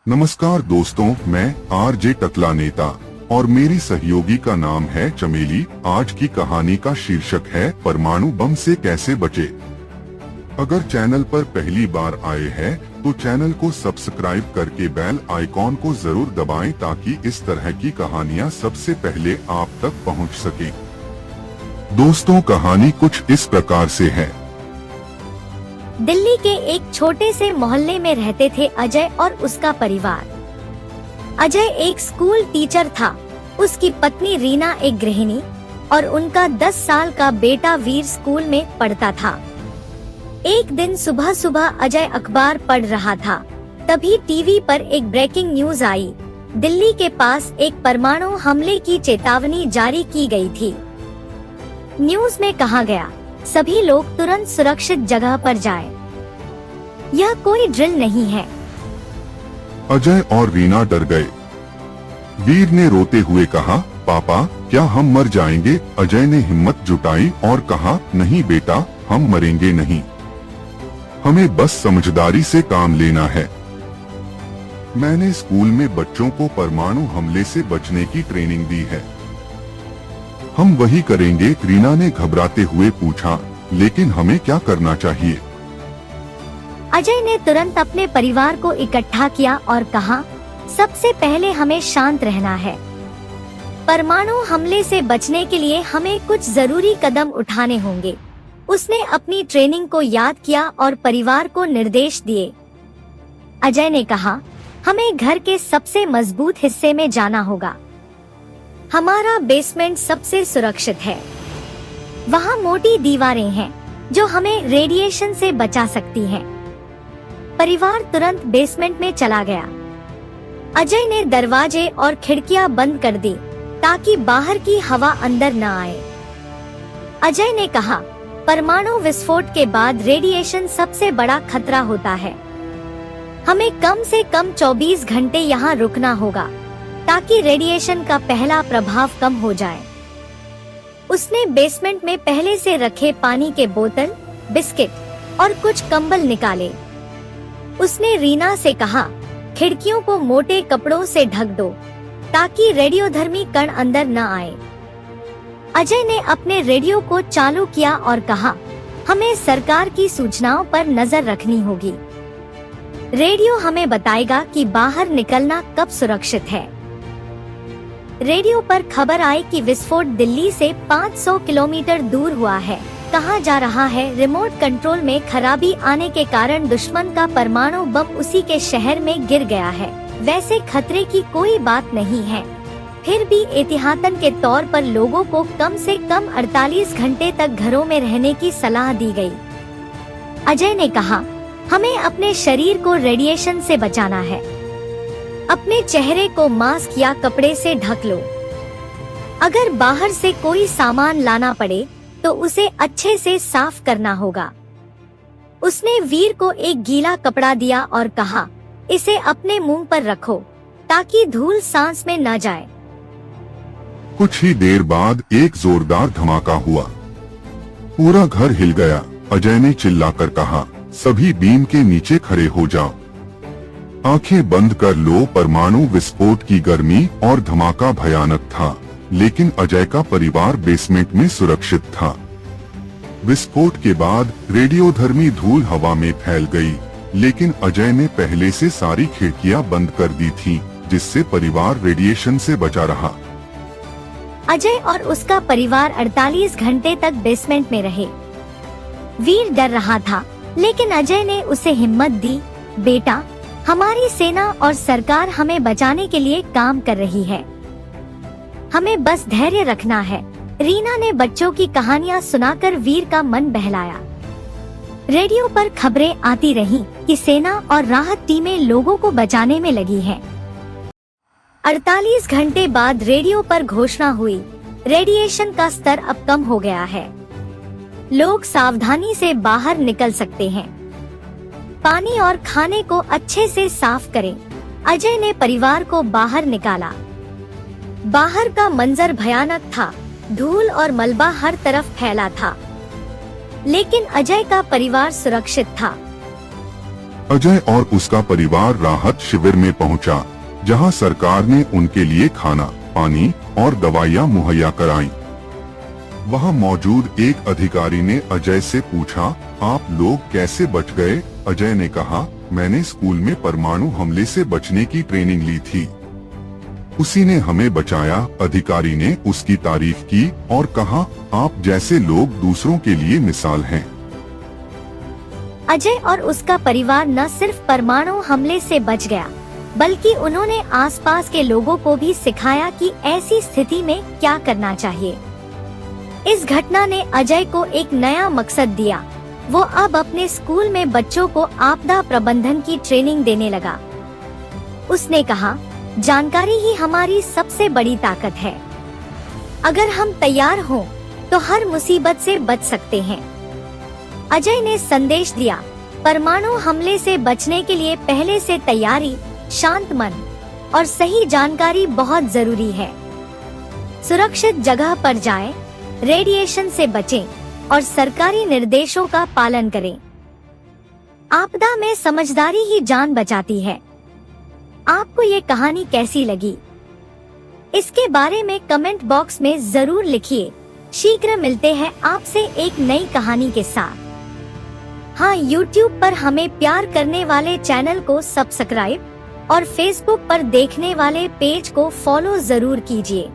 नमस्कार दोस्तों, मैं आरजे टकला नेता और मेरी सहयोगी का नाम है चमेली। आज की कहानी का शीर्षक है परमाणु बम से कैसे बचे। अगर चैनल पर पहली बार आए हैं तो चैनल को सब्सक्राइब करके बेल आइकॉन को जरूर दबाएं ताकि इस तरह की कहानियां सबसे पहले आप तक पहुंच सके। दोस्तों, कहानी कुछ इस प्रकार से है। दिल्ली के एक छोटे से मोहल्ले में रहते थे अजय और उसका परिवार। अजय एक स्कूल टीचर था, उसकी पत्नी रीना एक गृहिणी और उनका 10 साल का बेटा वीर स्कूल में पढ़ता था। एक दिन सुबह सुबह अजय अखबार पढ़ रहा था, तभी टीवी पर एक ब्रेकिंग न्यूज आई। दिल्ली के पास एक परमाणु हमले की चेतावनी जारी की गई थी। न्यूज में कहा गया, सभी लोग तुरंत सुरक्षित जगह पर जाएं। यह कोई ड्रिल नहीं है। अजय और रीना डर गए। वीर ने रोते हुए कहा, पापा क्या हम मर जाएंगे? अजय ने हिम्मत जुटाई और कहा, नहीं बेटा, हम मरेंगे नहीं। हमें बस समझदारी से काम लेना है। मैंने स्कूल में बच्चों को परमाणु हमले से बचने की ट्रेनिंग दी है। हम वही करेंगे। रीना ने घबराते हुए पूछा, लेकिन हमें क्या करना चाहिए? अजय ने तुरंत अपने परिवार को इकट्ठा किया और कहा, सबसे पहले हमें शांत रहना है। परमाणु हमले से बचने के लिए हमें कुछ जरूरी कदम उठाने होंगे। उसने अपनी ट्रेनिंग को याद किया और परिवार को निर्देश दिए। अजय ने कहा, हमें घर के सबसे मजबूत हिस्से में जाना होगा। हमारा बेसमेंट सबसे सुरक्षित है। वहाँ मोटी दीवारें हैं जो हमें रेडिएशन से बचा सकती हैं। परिवार तुरंत बेसमेंट में चला गया। अजय ने दरवाजे और खिड़कियां बंद कर दी ताकि बाहर की हवा अंदर न आए। अजय ने कहा, परमाणु विस्फोट के बाद रेडिएशन सबसे बड़ा खतरा होता है। हमें कम से कम 24 घंटे यहाँ रुकना होगा ताकि रेडिएशन का पहला प्रभाव कम हो जाए। उसने बेसमेंट में पहले से रखे पानी के बोतल, बिस्किट और कुछ कंबल निकाले। उसने रीना से कहा, खिड़कियों को मोटे कपड़ों से ढक दो ताकि रेडियोधर्मी कण अंदर न आए। अजय ने अपने रेडियो को चालू किया और कहा, हमें सरकार की सूचनाओं पर नजर रखनी होगी। रेडियो हमें बताएगा कि बाहर निकलना कब सुरक्षित है। रेडियो पर खबर आई कि विस्फोट दिल्ली से 500 किलोमीटर दूर हुआ है। कहा जा रहा है, रिमोट कंट्रोल में खराबी आने के कारण दुश्मन का परमाणु बम उसी के शहर में गिर गया है। वैसे खतरे की कोई बात नहीं है, फिर भी एहतियातन के तौर पर लोगों को कम से कम 48 घंटे तक घरों में रहने की सलाह दी गई। अजय ने कहा, हमें अपने शरीर को रेडिएशन से बचाना है। अपने चेहरे को मास्क या कपड़े से ढक लो। अगर बाहर से कोई सामान लाना पड़े तो उसे अच्छे से साफ करना होगा। उसने वीर को एक गीला कपड़ा दिया और कहा, इसे अपने मुंह पर रखो ताकि धूल सांस में न जाए। कुछ ही देर बाद एक जोरदार धमाका हुआ। पूरा घर हिल गया। अजय ने चिल्लाकर कहा, सभी बीम के नीचे खड़े हो जाओ। आंखें बंद कर लो। परमाणु विस्फोट की गर्मी और धमाका भयानक था, लेकिन अजय का परिवार बेसमेंट में सुरक्षित था। विस्फोट के बाद रेडियोधर्मी धूल हवा में फैल गई, लेकिन अजय ने पहले से सारी खिड़कियां बंद कर दी थीं, जिससे परिवार रेडिएशन से बचा रहा। अजय और उसका परिवार 48 घंटे तक बेसमेंट में रहे। वीर डर रहा था, लेकिन अजय ने उसे हिम्मत दी। बेटा, हमारी सेना और सरकार हमें बचाने के लिए काम कर रही है। हमें बस धैर्य रखना है। रीना ने बच्चों की कहानियां सुनाकर वीर का मन बहलाया। रेडियो पर खबरें आती रहीं कि सेना और राहत टीमें लोगों को बचाने में लगी हैं। 48 घंटे बाद रेडियो पर घोषणा हुई, रेडिएशन का स्तर अब कम हो गया है। लोग सावधानी से बाहर निकल सकते हैं। पानी और खाने को अच्छे से साफ करें। अजय ने परिवार को बाहर निकाला। बाहर का मंजर भयानक था। धूल और मलबा हर तरफ फैला था, लेकिन अजय का परिवार सुरक्षित था। अजय और उसका परिवार राहत शिविर में पहुंचा, जहां सरकार ने उनके लिए खाना, पानी और दवाइयां मुहैया कराईं। वहां मौजूद एक अधिकारी ने अजय से पूछा, आप लोग कैसे बच गए? अजय ने कहा, मैंने स्कूल में परमाणु हमले से बचने की ट्रेनिंग ली थी, उसी ने हमें बचाया। अधिकारी ने उसकी तारीफ की और कहा, आप जैसे लोग दूसरों के लिए मिसाल हैं। अजय और उसका परिवार न सिर्फ परमाणु हमले से बच गया, बल्कि उन्होंने आसपास के लोगों को भी सिखाया कि ऐसी स्थिति में क्या करना चाहिए। इस घटना ने अजय को एक नया मकसद दिया। वो अब अपने स्कूल में बच्चों को आपदा प्रबंधन की ट्रेनिंग देने लगा। उसने कहा, जानकारी ही हमारी सबसे बड़ी ताकत है। अगर हम तैयार हों, तो हर मुसीबत से बच सकते हैं। अजय ने संदेश दिया, परमाणु हमले से बचने के लिए पहले से तैयारी, शांत मन और सही जानकारी बहुत जरूरी है। सुरक्षित जगह पर जाएं, रेडिएशन से बचें और सरकारी निर्देशों का पालन करें। आपदा में समझदारी ही जान बचाती है। आपको ये कहानी कैसी लगी? इसके बारे में कमेंट बॉक्स में जरूर लिखिए। शीघ्र मिलते हैं आपसे एक नई कहानी के साथ। हाँ, YouTube पर हमें प्यार करने वाले चैनल को सब्सक्राइब और Facebook पर देखने वाले पेज को फॉलो जरूर कीजिए।